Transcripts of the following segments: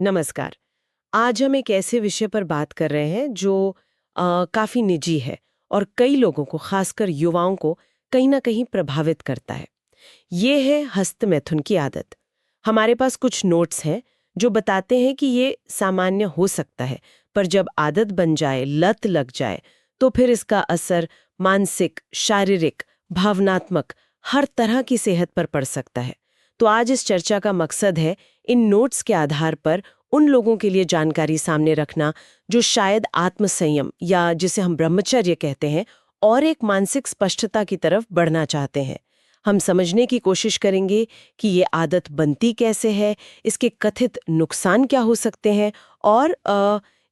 नमस्कार। आज हम एक ऐसे विषय पर बात कर रहे हैं जो काफी निजी है और कई लोगों को, खासकर युवाओं को, कहीं ना कहीं प्रभावित करता है। ये है हस्तमैथुन की आदत। हमारे पास कुछ नोट्स हैं जो बताते हैं कि ये सामान्य हो सकता है, पर जब आदत बन जाए, लत लग जाए, तो फिर इसका असर मानसिक, शारीरिक, भावनात्मक हर तरह की सेहत पर पड़ सकता है। तो आज इस चर्चा का मकसद है इन नोट्स के आधार पर उन लोगों के लिए जानकारी सामने रखना जो शायद आत्मसंयम या जिसे हम ब्रह्मचर्य कहते हैं और एक मानसिक स्पष्टता की तरफ बढ़ना चाहते हैं। हम समझने की कोशिश करेंगे कि ये आदत बनती कैसे है, इसके कथित नुकसान क्या हो सकते हैं और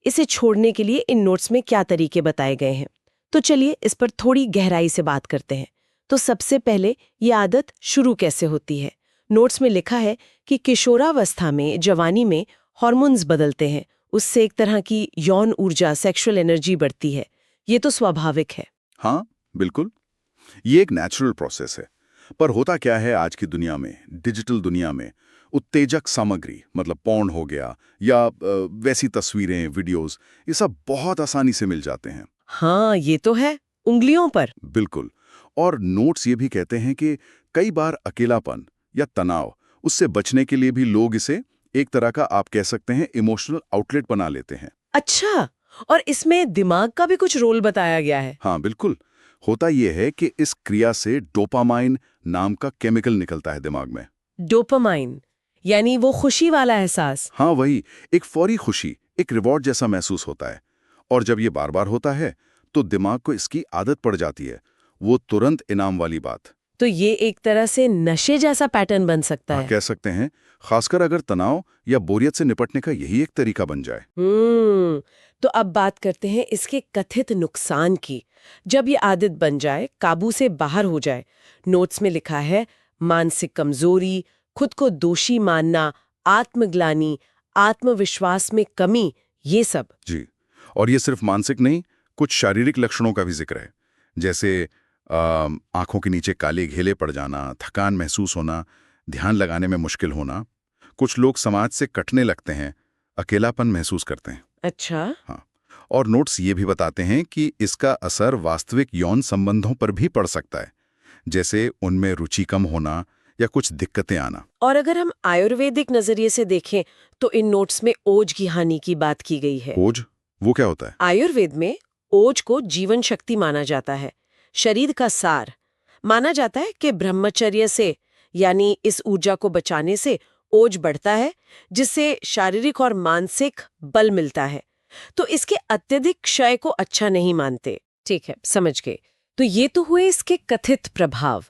इसे छोड़ने के लिए इन नोट्स में क्या तरीके बताए गए हैं। तो चलिए इस पर थोड़ी गहराई से बात करते हैं। तो सबसे पहले ये आदत शुरू कैसे होती है। नोट्स में लिखा है कि किशोरावस्था में, जवानी में हार्मोन्स बदलते हैं, उससे एक तरह की यौन ऊर्जा, सेक्सुअल एनर्जी बढ़ती है। ये तो स्वाभाविक है। हाँ, बिल्कुल। ये एक नेचुरल प्रोसेस है। पर होता क्या है आज की दुनिया में, डिजिटल दुनिया में, उत्तेजक सामग्री मतलब पॉर्न हो गया या वैसी तस्वीरें, वीडियोस, ये सब बहुत आसानी से मिल जाते हैं। हाँ, ये तो है, उंगलियों पर। बिल्कुल। और नोट्स ये भी कहते हैं कि कई बार अकेलापन या तनाव, उससे बचने के लिए भी लोग इसे एक तरह का, आप कह सकते हैं, इमोशनल आउटलेट बना लेते हैं। अच्छा, और इसमें दिमाग का भी कुछ रोल बताया गया है। हाँ, बिल्कुल। होता यह है कि इस क्रिया से डोपामाइन नाम का केमिकल निकलता है दिमाग में। डोपामाइन, यानी वो खुशी वाला एहसास। हाँ, वही। एक फौरी खुशी, एक रिवॉर्ड जैसा महसूस होता है। और जब ये बार बार होता है तो दिमाग को इसकी आदत पड़ जाती है, वो तुरंत इनाम वाली बात। तो ये एक तरह से नशे जैसा पैटर्न बन सकता हाँ, है। कह सकते हैं। खासकर अगर तनाव या बोरियत से निपटने का यही एक तरीका बन जाए। तो अब बात करते हैं इसके कथित नुकसान की। जब ये आदत बन जाए, काबू से बाहर हो जाए, नोट्स में लिखा है मानसिक कमजोरी, खुद को दोषी मानना, आत्मग्लानि, आत्मविश्वास में कमी, ये सब। जी। और ये सिर्फ मानसिक नहीं, कुछ शारीरिक लक्षणों का भी जिक्र है। जैसे आंखों के नीचे काले घेले पड़ जाना, थकान महसूस होना, ध्यान लगाने में मुश्किल होना। कुछ लोग समाज से कटने लगते हैं, अकेलापन महसूस करते हैं। अच्छा। हाँ। और नोट्स ये भी बताते हैं कि इसका असर वास्तविक यौन संबंधों पर भी पड़ सकता है, जैसे उनमें रुचि कम होना या कुछ दिक्कतें आना। और अगर हम आयुर्वेदिक नजरिए से देखें तो इन नोट्स में ओज की हानि की बात की गई है। ओज, वो क्या होता है? आयुर्वेद में ओज को जीवन शक्ति माना जाता है, शरीर का सार। माना जाता है कि ब्रह्मचर्य से, यानी इस ऊर्जा को बचाने से, ओज बढ़ता है, जिससे शारीरिक और मानसिक बल मिलता है। तो इसके अत्यधिक क्षय को अच्छा नहीं मानते। ठीक है, समझ गए। तो ये तो हुए इसके कथित प्रभाव।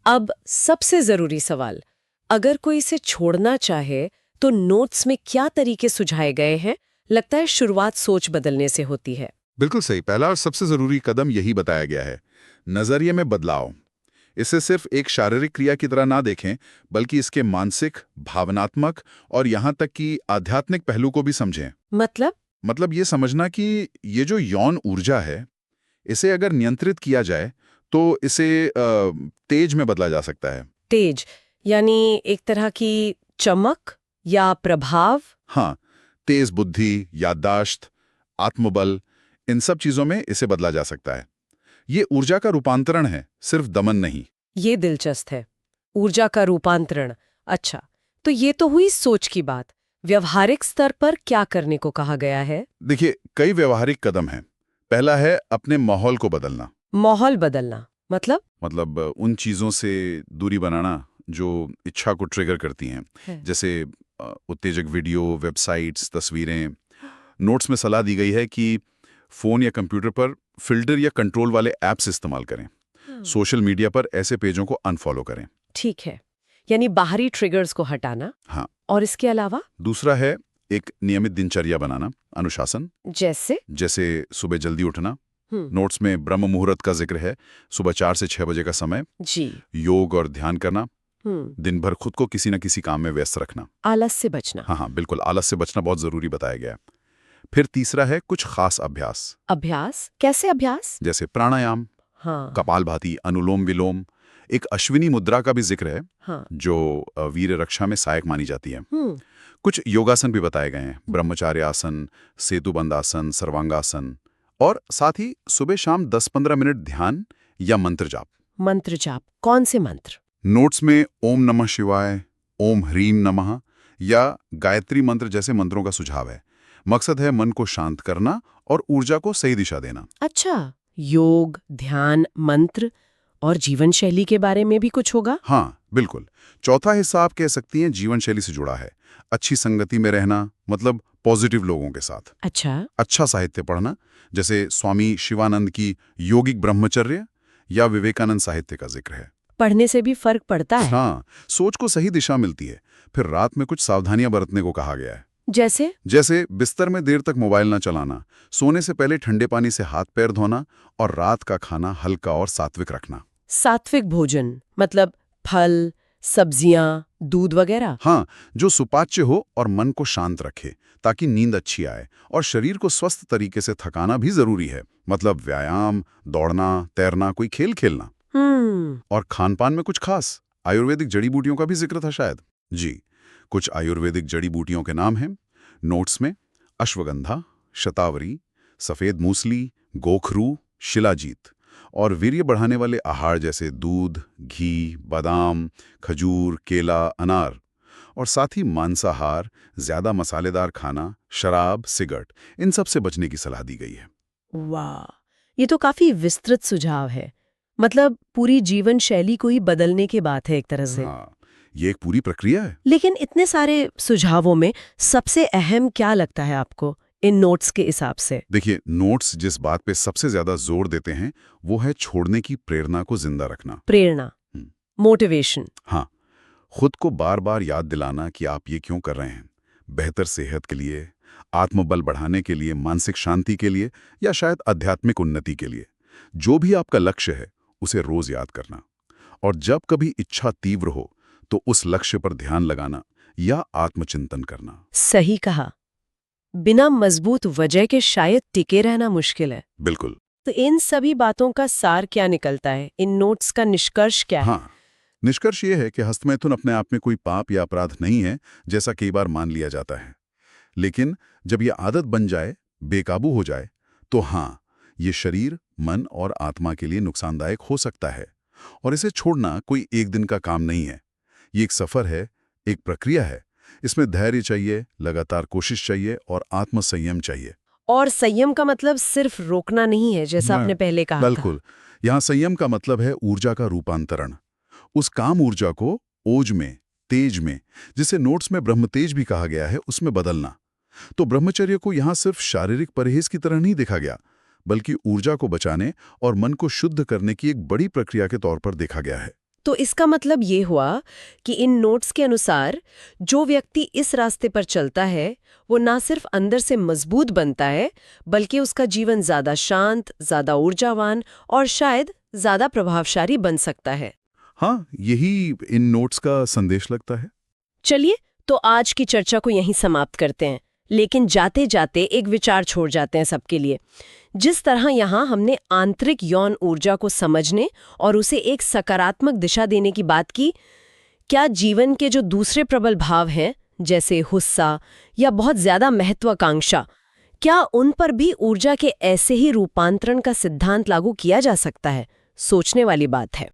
अब सबसे जरूरी सवाल, अगर कोई इसे छोड़ना चाहे तो नोट्स में क्या तरीके सुझाए गए हैं? लगता है शुरुआत सोच बदलने से होती है। बिल्कुल सही। पहला और सबसे जरूरी कदम यही बताया गया है, नजरिए में बदलाव। इसे सिर्फ एक शारीरिक क्रिया की तरह ना देखें, बल्कि इसके मानसिक, भावनात्मक और यहाँ तक कि आध्यात्मिक पहलू को भी समझें। मतलब ये समझना कि ये जो यौन ऊर्जा है, इसे अगर नियंत्रित किया जाए तो इसे तेज में बदला जा सकता है। तेज, यानी एक तरह की चमक या प्रभाव। हाँ, तेज बुद्धि, याददाश्त, आत्मबल, इन सब चीजों में इसे बदला जा सकता है। ये ऊर्जा का रूपांतरण है, सिर्फ दमन नहीं। ये दिलचस्प है, ऊर्जा का रूपांतरण। अच्छा, तो ये तो हुई सोच की बात। व्यवहारिक स्तर पर क्या करने को कहा गया है? देखिए, कई व्यवहारिक कदम हैं। पहला है अपने माहौल को बदलना। माहौल बदलना मतलब उन चीजों से दूरी बनाना जो इच्छा को ट्रिगर करती हैं, जैसे उत्तेजक वीडियो, वेबसाइट्स, तस्वीरें। नोट्स में सलाह दी गई है कि फोन या कंप्यूटर पर फिल्टर या कंट्रोल वाले ऐप्स इस्तेमाल करें। सोशल मीडिया पर ऐसे पेजों को अनफॉलो करें। ठीक है, यानी बाहरी ट्रिगर्स को हटाना। हाँ। और इसके अलावा दूसरा है एक नियमित दिनचर्या बनाना, अनुशासन। जैसे सुबह जल्दी उठना। नोट्स में ब्रह्म मुहूर्त का जिक्र है, सुबह 4 से 6 बजे का समय। जी। योग और ध्यान करना। दिन भर खुद को किसी न किसी काम में व्यस्त रखना। आलस से बचना। हाँ, बिल्कुल, आलस से बचना बहुत जरूरी बताया गया है। फिर तीसरा है कुछ खास अभ्यास। कैसे अभ्यास? जैसे प्राणायाम, कपालभाति, अनुलोम विलोम। एक अश्विनी मुद्रा का भी जिक्र है, जो वीर रक्षा में सहायक मानी जाती है। कुछ योगासन भी बताए गए हैं, ब्रह्मचार्य आसन, सेतुबंध आसन, सर्वांगासन, और साथ ही सुबह शाम 10-15 मिनट ध्यान या मंत्र जाप। मंत्र जाप, कौन से मंत्र? नोट्स में ओम नमः शिवाय, ओम ह्रीम नमः या गायत्री मंत्र जैसे मंत्रों का सुझाव है। मकसद है मन को शांत करना और ऊर्जा को सही दिशा देना। अच्छा, योग, ध्यान, मंत्र और जीवन शैली के बारे में भी कुछ होगा? हाँ, बिल्कुल। चौथा हिस्सा आप कह सकती हैं जीवन शैली से जुड़ा है। अच्छी संगति में रहना, मतलब पॉजिटिव लोगों के साथ। अच्छा साहित्य पढ़ना, जैसे स्वामी शिवानंद की योगिक ब्रह्मचर्य या विवेकानंद साहित्य का जिक्र है। पढ़ने से भी फर्क पड़ता है? हाँ, सोच को सही दिशा मिलती है। फिर रात में कुछ सावधानियां बरतने को कहा गया है। जैसे बिस्तर में देर तक मोबाइल न चलाना, सोने से पहले ठंडे पानी से हाथ पैर धोना और रात का खाना हल्का और सात्विक रखना। सात्विक भोजन मतलब फल, सब्जियां, दूध वगैरह? हाँ, जो सुपाच्य हो और मन को शांत रखे ताकि नींद अच्छी आए। और शरीर को स्वस्थ तरीके से थकाना भी जरूरी है, मतलब व्यायाम, दौड़ना, तैरना, कोई खेल खेलना। और खानपान में कुछ खास आयुर्वेदिक जड़ी बूटियों का भी जिक्र था शायद। जी, कुछ आयुर्वेदिक जड़ी बूटियों के नाम हैं नोट्स में: अश्वगंधा, शतावरी, सफेद मूसली, गोखरू, शिलाजीत। और वीर्य बढ़ाने वाले आहार जैसे दूध, घी, बादाम, खजूर, केला, अनार। और साथ ही मांसाहार, ज्यादा मसालेदार खाना, शराब, सिगरेट, इन सब से बचने की सलाह दी गई है। वाह, ये तो काफी विस्तृत सुझाव है। मतलब पूरी जीवन शैली को ही बदलने की बात है एक तरह से। हाँ, ये एक पूरी प्रक्रिया है। लेकिन इतने सारे सुझावों में सबसे अहम क्या लगता है आपको इन नोट्स के हिसाब से? देखिए, नोट्स जिस बात पे सबसे ज्यादा जोर देते हैं वो है छोड़ने की प्रेरणा को जिंदा रखना। प्रेरणा, मोटिवेशन। हाँ, खुद को बार बार याद दिलाना कि आप ये क्यों कर रहे हैं। बेहतर सेहत के लिए, आत्मबल बढ़ाने के लिए, मानसिक शांति के लिए, या शायद आध्यात्मिक उन्नति के लिए। जो भी आपका लक्ष्य है उसे रोज याद करना। और जब कभी इच्छा तीव्र हो तो उस लक्ष्य पर ध्यान लगाना या आत्मचिंतन करना। सही कहा। बिना मजबूत वजह के शायद टिके रहना मुश्किल है। बिल्कुल। तो इन सभी बातों का सार क्या निकलता है? इन नोट्स का निष्कर्ष क्या है? हाँ, निष्कर्ष ये है कि हस्तमैथुन अपने आप में कोई पाप या अपराध नहीं है, जैसा कई बार मान लिया जाता है। लेकिन जब ये आदत बन जाए, बेकाबू हो जाए, तो हाँ, ये शरीर, मन और आत्मा के लिए नुकसानदायक हो सकता है। और इसे छोड़ना कोई एक दिन का काम नहीं है। ये एक सफर है, एक प्रक्रिया है। इसमें धैर्य चाहिए, लगातार कोशिश चाहिए और आत्मसंयम चाहिए। और संयम का मतलब सिर्फ रोकना नहीं है, जैसा आपने पहले कहा था। बिल्कुल। यहाँ संयम का मतलब है ऊर्जा का रूपांतरण। उस काम ऊर्जा को ओज में, तेज में, जिसे नोट्स में ब्रह्मतेज भी कहा गया है, उसमें बदलना। तो ब्रह्मचर्य को यहाँ सिर्फ शारीरिक परहेज की तरह नहीं देखा गया, बल्कि ऊर्जा को बचाने और मन को शुद्ध करने की एक बड़ी प्रक्रिया के तौर पर देखा गया है। तो इसका मतलब ये हुआ कि इन नोट्स के अनुसार जो व्यक्ति इस रास्ते पर चलता है वो ना सिर्फ अंदर से मजबूत बनता है, बल्कि उसका जीवन ज्यादा शांत, ज्यादा ऊर्जावान और शायद ज्यादा प्रभावशाली बन सकता है। हाँ, यही इन नोट्स का संदेश लगता है। चलिए, तो आज की चर्चा को यहीं समाप्त करते हैं, लेकिन जाते जाते एक विचार छोड़ जाते हैं सबके लिए। जिस तरह यहाँ हमने आंतरिक यौन ऊर्जा को समझने और उसे एक सकारात्मक दिशा देने की बात की, क्या जीवन के जो दूसरे प्रबल भाव हैं, जैसे गुस्सा या बहुत ज्यादा महत्वाकांक्षा, क्या उन पर भी ऊर्जा के ऐसे ही रूपांतरण का सिद्धांत लागू किया जा सकता है? सोचने वाली बात है।